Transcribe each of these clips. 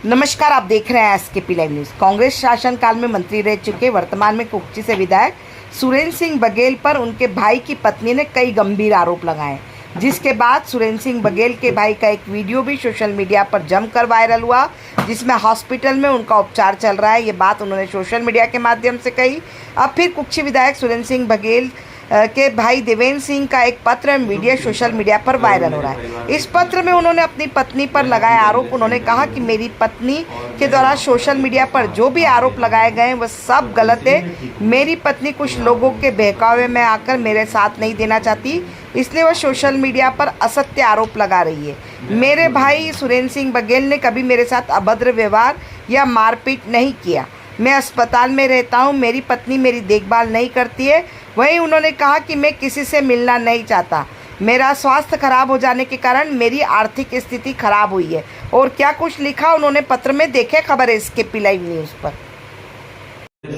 नमस्कार, आप देख रहे हैं एसकेपी लाइव न्यूज। कांग्रेस शासनकाल में मंत्री रह चुके वर्तमान में कुक्ची से विधायक सुरेंद्र सिंह बघेल पर उनके भाई की पत्नी ने कई गंभीर आरोप लगाए, जिसके बाद सुरेंद्र सिंह बघेल के भाई का एक वीडियो भी सोशल मीडिया पर जमकर वायरल हुआ, जिसमें हॉस्पिटल में उनका उपचार चल रहा है। ये बात उन्होंने सोशल मीडिया के माध्यम से कही। अब फिर कुक्ची विधायक सुरेंद्र सिंह बघेल के भाई देवेंद्र सिंह का एक पत्र एवं वीडियो सोशल मीडिया पर वायरल हो रहा है। इस पत्र में उन्होंने अपनी पत्नी पर लगाए आरोप। उन्होंने कहा कि मेरी पत्नी के द्वारा सोशल मीडिया पर जो भी आरोप लगाए गए वह सब गलत है। मेरी पत्नी कुछ लोगों के बहकावे में आकर मेरे साथ नहीं देना चाहती, इसलिए वह सोशल मीडिया पर असत्य आरोप लगा रही है। मेरे भाई सुरेंद्र सिंह बघेल ने कभी मेरे साथ अभद्र व्यवहार या मारपीट नहीं किया। मैं अस्पताल में रहता हूँ, मेरी पत्नी मेरी देखभाल नहीं करती है। वहीं उन्होंने कहा कि मैं किसी से मिलना नहीं चाहता। मेरा स्वास्थ्य खराब हो जाने के कारण मेरी आर्थिक स्थिति खराब हुई है। और क्या कुछ लिखा उन्होंने पत्र में, देखे खबर है एसकेपी लाइव न्यूज पर।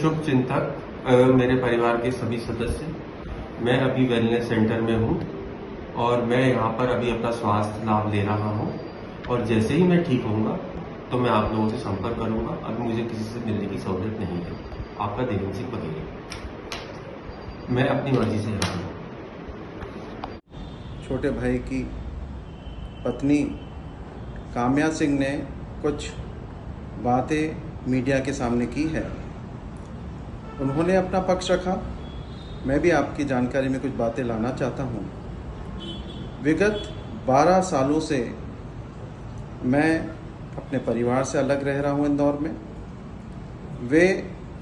शुभ चिंतक, मेरे परिवार के सभी सदस्य, मैं अभी वेलनेस सेंटर में हूँ और मैं यहाँ पर अभी अपना स्वास्थ्य लाभ ले रहा हूँ। और जैसे ही मैं ठीक होऊंगा तो मैं आप लोगों से संपर्क करूंगा। अभी मुझे किसी से मिलने की सहूलियत नहीं है। आपका देवेंद्र सिंह बघेल। मैं अपनी मर्जी से यहाँ हूँ। छोटे भाई की पत्नी काम्या सिंह ने कुछ बातें मीडिया के सामने की है। उन्होंने अपना पक्ष रखा। मैं भी आपकी जानकारी में कुछ बातें लाना चाहता हूँ। विगत 12 सालों से मैं अपने परिवार से अलग रह रहा हूँ इंदौर में। वे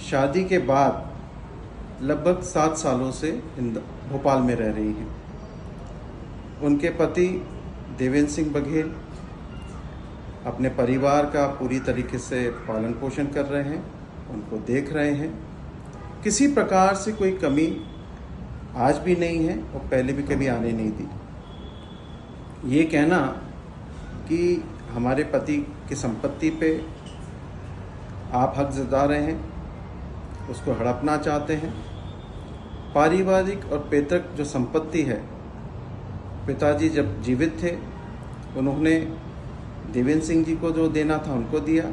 शादी के बाद लगभग 7 सालों से भोपाल में रह रही हैं। उनके पति देवेंद्र सिंह बघेल अपने परिवार का पूरी तरीके से पालन पोषण कर रहे हैं, उनको देख रहे हैं। किसी प्रकार से कोई कमी आज भी नहीं है और पहले भी कभी आने नहीं दी। ये कहना कि हमारे पति की संपत्ति पे आप हक जता रहे हैं, उसको हड़पना चाहते हैं। पारिवारिक और पैतृक जो संपत्ति है, पिताजी जब जीवित थे उन्होंने देवेंद्र सिंह जी को जो देना था उनको दिया,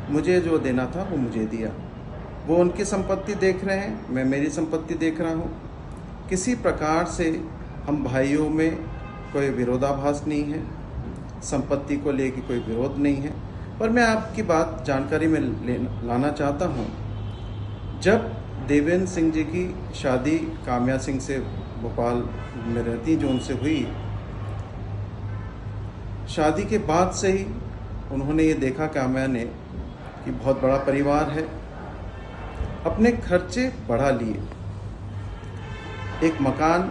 मुझे जो देना था वो मुझे दिया। वो उनकी संपत्ति देख रहे हैं, मैं मेरी संपत्ति देख रहा हूँ। किसी प्रकार से हम भाइयों में कोई विरोधाभास नहीं है, संपत्ति को लेकर कोई विरोध नहीं है। पर मैं आपकी बात जानकारी में लाना चाहता हूँ। जब देवेंद्र सिंह जी की शादी काम्या सिंह से भोपाल में रहती जो उनसे हुई, शादी के बाद से ही उन्होंने ये देखा काम्या ने कि बहुत बड़ा परिवार है, अपने खर्चे बढ़ा लिए। एक मकान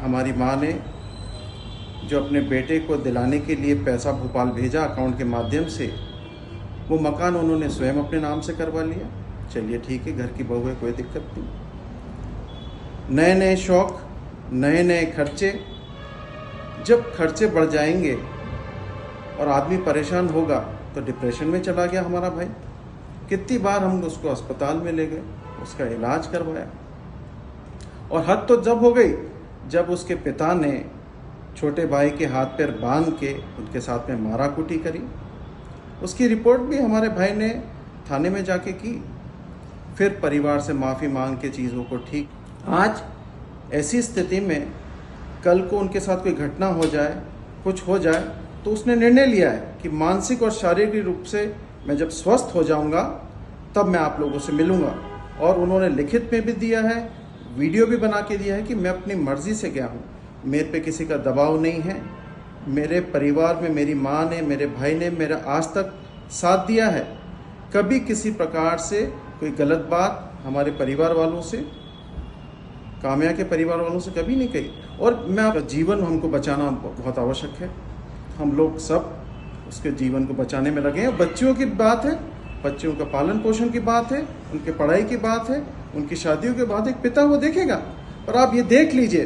हमारी माँ ने जो अपने बेटे को दिलाने के लिए पैसा भोपाल भेजा अकाउंट के माध्यम से, वो मकान उन्होंने स्वयं अपने नाम से करवा लिया। चलिए ठीक है, घर की बहू है, कोई दिक्कत नहीं। नए नए शौक, नए नए खर्चे। जब खर्चे बढ़ जाएंगे और आदमी परेशान होगा तो डिप्रेशन में चला गया हमारा भाई। कितनी बार हम उसको अस्पताल में ले गए, उसका इलाज करवाया। और हद तो जब हो गई जब उसके पिता ने छोटे भाई के हाथ पैर बांध के उनके साथ में मारा कुटी करी। उसकी रिपोर्ट भी हमारे भाई ने थाने में जाके की, फिर परिवार से माफ़ी मांग के चीज़ों को ठीक। आज ऐसी स्थिति में कल को उनके साथ कोई घटना हो जाए, कुछ हो जाए, तो उसने निर्णय लिया है कि मानसिक और शारीरिक रूप से मैं जब स्वस्थ हो जाऊंगा तब मैं आप लोगों से मिलूंगा। और उन्होंने लिखित में भी दिया है, वीडियो भी बना के दिया है कि मैं अपनी मर्जी से गया हूँ, मेरे पे किसी का दबाव नहीं है। मेरे परिवार में मेरी माँ ने, मेरे भाई ने मेरा आज तक साथ दिया है। कभी किसी प्रकार से कोई गलत बात हमारे परिवार वालों से, काम्या के परिवार वालों से कभी नहीं कही। और मैं जीवन हमको बचाना बहुत आवश्यक है। हम लोग सब उसके जीवन को बचाने में लगे हैं। बच्चियों की बात है, बच्चियों का पालन पोषण की बात है, उनके पढ़ाई की बात है, उनकी शादियों की बात है। पिता वो देखेगा। और आप ये देख लीजिए,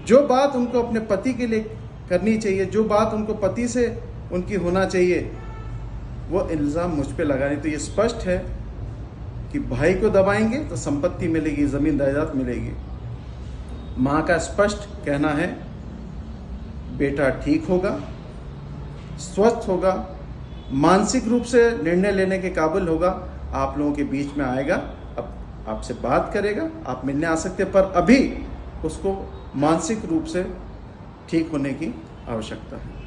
जो बात उनको अपने पति के लिए करनी चाहिए, जो बात उनको पति से उनकी होना चाहिए, वो इल्ज़ाम मुझ पे लगाने। तो ये स्पष्ट है कि भाई को दबाएंगे तो संपत्ति मिलेगी, ज़मीन जायदाद मिलेगी। माँ का स्पष्ट कहना है बेटा ठीक होगा, स्वस्थ होगा, मानसिक रूप से निर्णय लेने के काबिल होगा, आप लोगों के बीच में आएगा, अब आपसे बात करेगा, आप मिलने आ सकते हैं, पर अभी उसको मानसिक रूप से ठीक होने की आवश्यकता है।